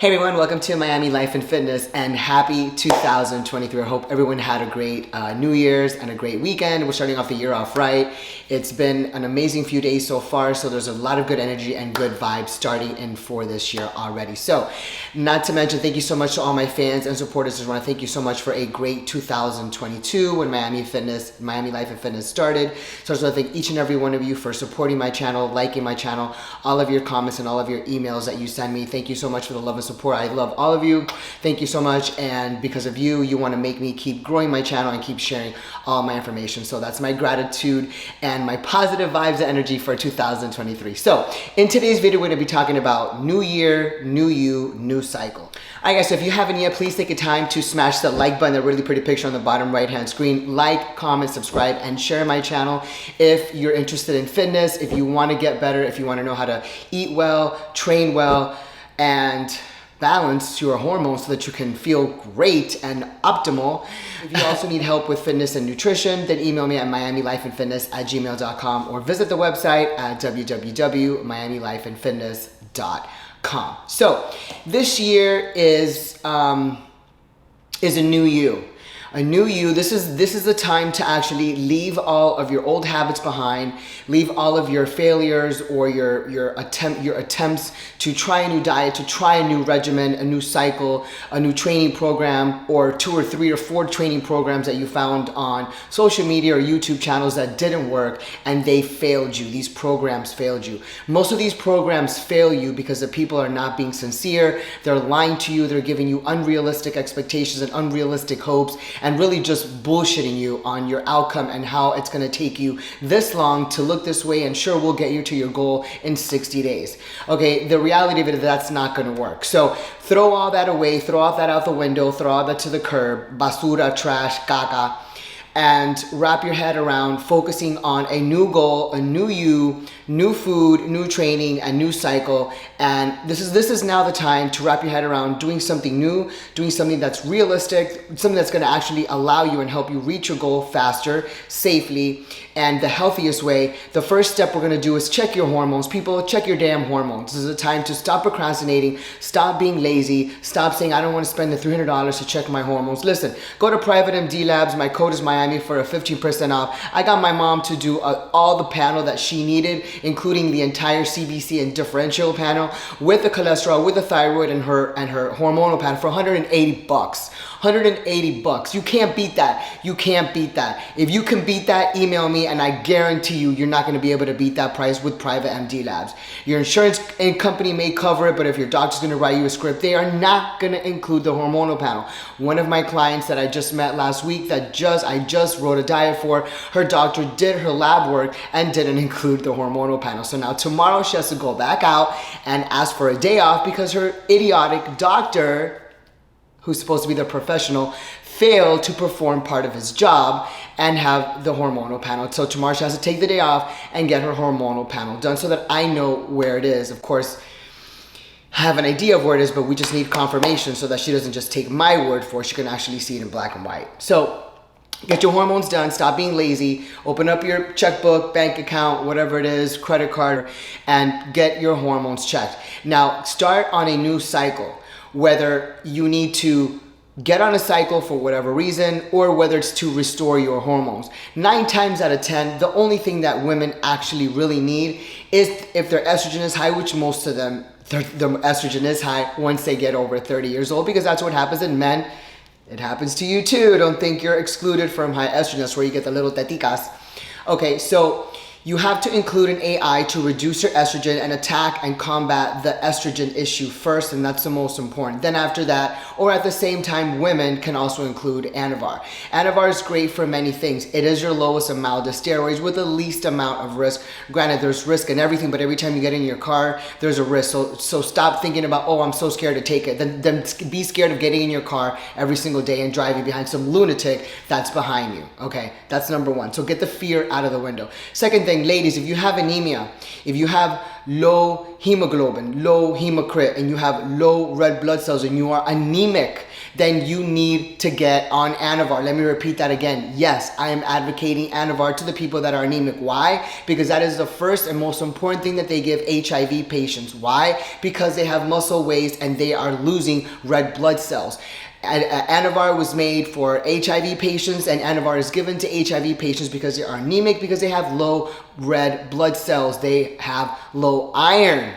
Hey everyone, welcome to Miami Life and Fitness and happy 2023. I hope everyone had a great New Year's and a great weekend. We're starting off the year off right. It's been an amazing few days so far, so there's a lot of good energy and good vibes starting in for this year already. So, not to mention, thank you so much to all my fans and supporters. I just want to thank you so much for a great 2022 when Miami Life and Fitness started. So I just want to thank each and every one of you for supporting my channel, liking my channel, all of your comments and all of your emails that you send me. Thank you so much for the love and support. I love all of you. Thank you so much. And because of you, you want to make me keep growing my channel and keep sharing all my information. So that's my gratitude and my positive vibes and energy for 2023. So in today's video, we're going to be talking about new year, new you, new cycle. All right, guys, so if you haven't yet, please take a time to smash the like button, that really pretty picture on the bottom right-hand screen. Like, comment, subscribe, and share my channel. If you're interested in fitness, if you want to get better, if you want to know how to eat well, train well, and balance your hormones so that you can feel great and optimal. If you also need help with fitness and nutrition, then email me at miamilifeandfitness@gmail.com or visit the website at www.miamilifeandfitness.com. So this year is a new you. A new you. This is the time to actually leave all of your old habits behind, leave all of your failures or your attempts to try a new diet, to try a new regimen, a new cycle, a new training program, or 2 or 3 or 4 training programs that you found on social media or YouTube channels that didn't work and they failed you. These programs failed you. Most of these programs fail you because the people are not being sincere. They're lying to you. They're giving you unrealistic expectations and unrealistic hopes, and really just bullshitting you on your outcome and how it's gonna take you this long to look this way, and sure, we'll get you to your goal in 60 days. Okay, the reality of it is that's not gonna work. So throw all that away, throw all that out the window, throw all that to the curb, basura, trash, caca, and wrap your head around focusing on a new goal, a new you, new food, new training, and new cycle. And this is now the time to wrap your head around doing something new, doing something that's realistic, something that's going to actually allow you and help you reach your goal faster, safely, and the healthiest way. The first step we're going to do is check your hormones. People, check your damn hormones. This is a time to stop procrastinating, stop being lazy, stop saying I don't want to spend the $300 to check my hormones. Listen, go to Private MD Labs. My code is Miami for a 15% off. I got my mom to do all the panel that she needed, including the entire CBC and differential panel with the cholesterol, with the thyroid, and her hormonal panel for $180. $180. You can't beat that. You can't beat that. If you can beat that, email me, and I guarantee you're not going to be able to beat that price with Private MD Labs. Your insurance company may cover it, but if your doctor's going to write you a script, they are not going to include the hormonal panel. One of my clients that I just met last week that I just wrote a diet for, her doctor did her lab work and didn't include the hormonal panel. So now tomorrow she has to go back out and ask for a day off because her idiotic doctor, who's supposed to be the professional, failed to perform part of his job and have the hormonal panel. So tomorrow she has to take the day off and get her hormonal panel done so that I know where it is. Of course, I have an idea of where it is, but we just need confirmation so that she doesn't just take my word for it. She can actually see it in black and white. So get your hormones done, stop being lazy, open up your checkbook, bank account, whatever it is, credit card, and get your hormones checked. Now, start on a new cycle, whether you need to get on a cycle for whatever reason or whether it's to restore your hormones. 9 times out of 10, the only thing that women actually really need is if their estrogen is high, which most of them, the estrogen is high once they get over 30 years old, because that's what happens in men. It happens to you too. Don't think you're excluded from high estrogen. That's where you get the little teticas. Okay, so you have to include an AI to reduce your estrogen and attack and combat the estrogen issue first, and that's the most important. Then after that, or at the same time, women can also include Anavar. Anavar is great for many things. It is your lowest amount of steroids with the least amount of risk. Granted, there's risk in everything, but every time you get in your car, there's a risk. So stop thinking about, oh, I'm so scared to take it. Then be scared of getting in your car every single day and driving behind some lunatic that's behind you. Okay, that's number 1. So get the fear out of the window. Second thing, ladies, if you have anemia, if you have low hemoglobin, low hematocrit, and you have low red blood cells and you are anemic, then you need to get on Anavar. Let me repeat that again. Yes, I am advocating Anavar to the people that are anemic. Why? Because that is the first and most important thing that they give HIV patients. Why? Because they have muscle waste and they are losing red blood cells. Anavar was made for HIV patients, and Anavar is given to HIV patients because they are anemic, because they have low red blood cells. They have low iron.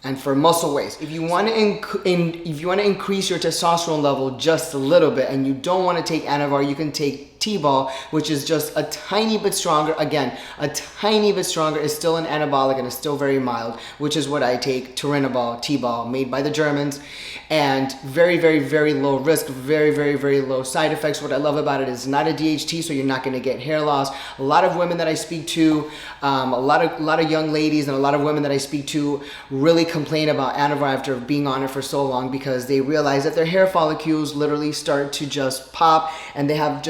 And for muscle waste, if you want to increase your testosterone level just a little bit, and you don't want to take Anavar, you can take T-ball, which is just a tiny bit stronger. Again, a tiny bit stronger. Is still an anabolic and is still very mild, which is what I take. Turinabol, T-ball, made by the Germans, and very, very, very low risk, very, very, very low side effects. What I love about it is not a DHT, so you're not going to get hair loss. A lot of women that I speak to, a lot of young ladies and a lot of women that I speak to really complain about Anavar after being on it for so long, because they realize that their hair follicles literally start to just pop, and they have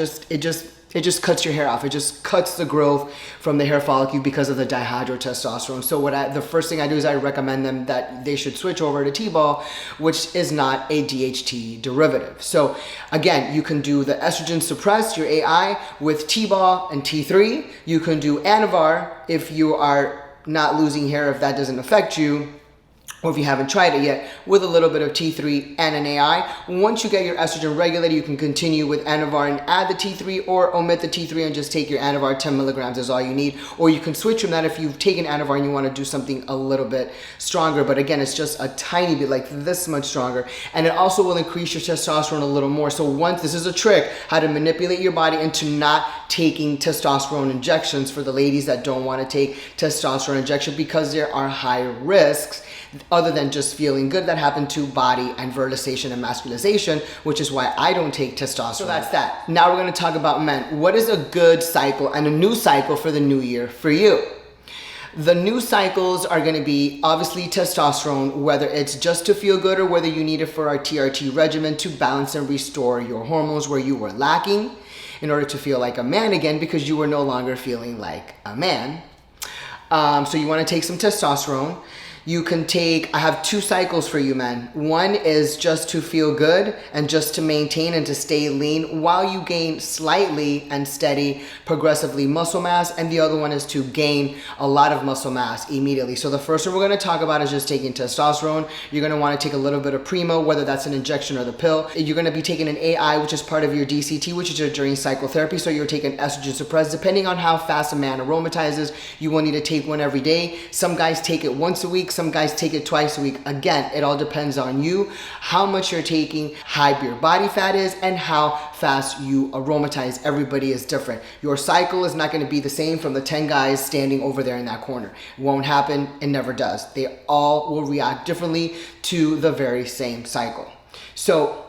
it just cuts your hair off. It just cuts the growth from the hair follicle because of the dihydrotestosterone. So the first thing I do is I recommend them that they should switch over to T-ball, which is not a DHT derivative. So again, you can do the estrogen suppressed, your AI, with T-ball and T3. You can do Anavar if you are not losing hair, if that doesn't affect you, or if you haven't tried it yet, with a little bit of T3 and an AI. Once you get your estrogen regulated, you can continue with Anavar and add the T3, or omit the T3 and just take your Anavar. 10 milligrams is all you need. Or you can switch from that if you've taken Anavar and you want to do something a little bit stronger. But again, it's just a tiny bit, like this much stronger. And it also will increase your testosterone a little more. So this is a trick, how to manipulate your body into not taking testosterone injections for the ladies that don't want to take testosterone injection, because there are high risks other than just feeling good that happen to body and virilization and masculization, which is why I don't take testosterone. So that's that. Now we're going to talk about men. What is a good cycle and a new cycle for the new year for you? The new cycles are going to be obviously testosterone, whether it's just to feel good or whether you need it for our TRT regimen to balance and restore your hormones where you were lacking in order to feel like a man again, because you were no longer feeling like a man. So you want to take some testosterone. You can take, I have 2 cycles for you, men. One is just to feel good and just to maintain and to stay lean while you gain slightly and steady, progressively muscle mass. And the other one is to gain a lot of muscle mass immediately. So the first one we're going to talk about is just taking testosterone. You're going to want to take a little bit of Primo, whether that's an injection or the pill. You're going to be taking an AI, which is part of your DCT, which is your during cycle therapy. So you're taking estrogen suppressed. Depending on how fast a man aromatizes, you will need to take one every day. Some guys take it once a week. Some guys take it twice a week. Again, it all depends on you, how much you're taking, how your body fat is, and how fast you aromatize. Everybody is different. Your cycle is not going to be the same from the 10 guys standing over there in that corner. It won't happen. It never does. They all will react differently to the very same cycle. So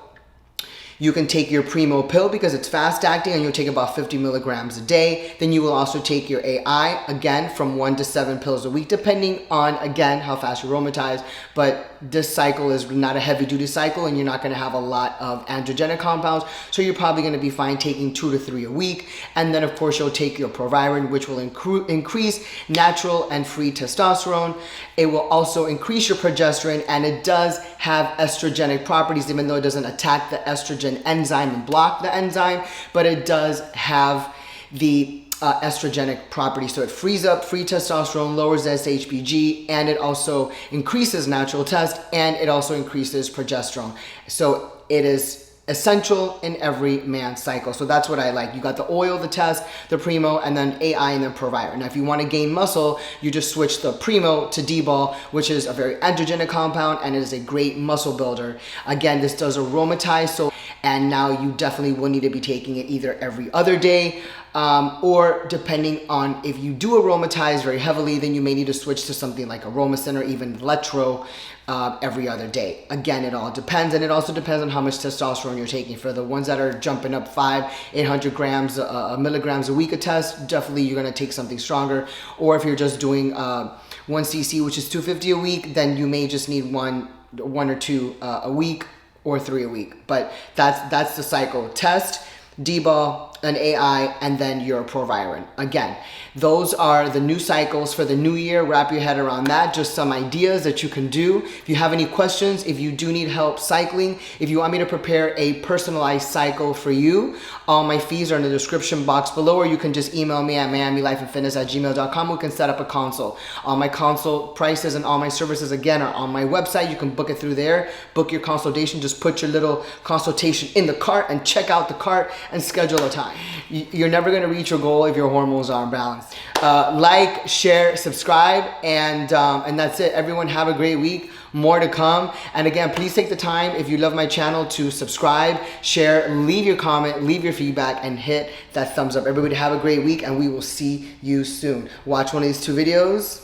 you can take your Primo pill because it's fast acting and you'll take about 50 milligrams a day. Then you will also take your AI, again, from 1 to 7 pills a week, depending on, again, how fast you aromatize. But this cycle is not a heavy duty cycle and you're not gonna have a lot of androgenic compounds. So you're probably gonna be fine taking 2 to 3 a week. And then of course you'll take your Proviron, which will increase natural and free testosterone. It will also increase your progesterone, and it does have estrogenic properties, even though it doesn't attack the estrogen enzyme and block the enzyme, but it does have the estrogenic property. So it frees up free testosterone, lowers SHBG, and it also increases natural test, and it also increases progesterone. So it is essential in every man's cycle. So that's what I like. You got the oil, the test, the Primo, and then AI, and then Proviron. Now, if you want to gain muscle, you just switch the Primo to D-ball, which is a very androgenic compound, and it is a great muscle builder. Again, this does aromatize, and now you definitely will need to be taking it either every other day, or depending on if you do aromatize very heavily, then you may need to switch to something like Aromacin or even Letro every other day. Again, it all depends, and it also depends on how much testosterone you're taking. For the ones that are jumping up 800 grams, milligrams a week a test, definitely you're gonna take something stronger. Or if you're just doing 1 cc, which is 250 a week, then you may just need one or two a week, or 3 a week. But that's the cycle: test, D-ball, an AI, and then your proviron. Again, those are the new cycles for the new year. Wrap your head around that. Just some ideas that you can do. If you have any questions, if you do need help cycling, if you want me to prepare a personalized cycle for you, all my fees are in the description box below, or you can just email me at miamilifeandfitness@gmail.com. We can set up a consult. All my consult prices and all my services, again, are on my website. You can book it through there. Book your consultation. Just put your little consultation in the cart and check out the cart and schedule a time. You're never going to reach your goal if your hormones are imbalanced. Like, share, subscribe, and that's it. Everyone have a great week. More to come. And again, please take the time, if you love my channel, to subscribe, share, leave your comment, leave your feedback, and hit that thumbs up. Everybody have a great week, and we will see you soon. Watch one of these 2 videos.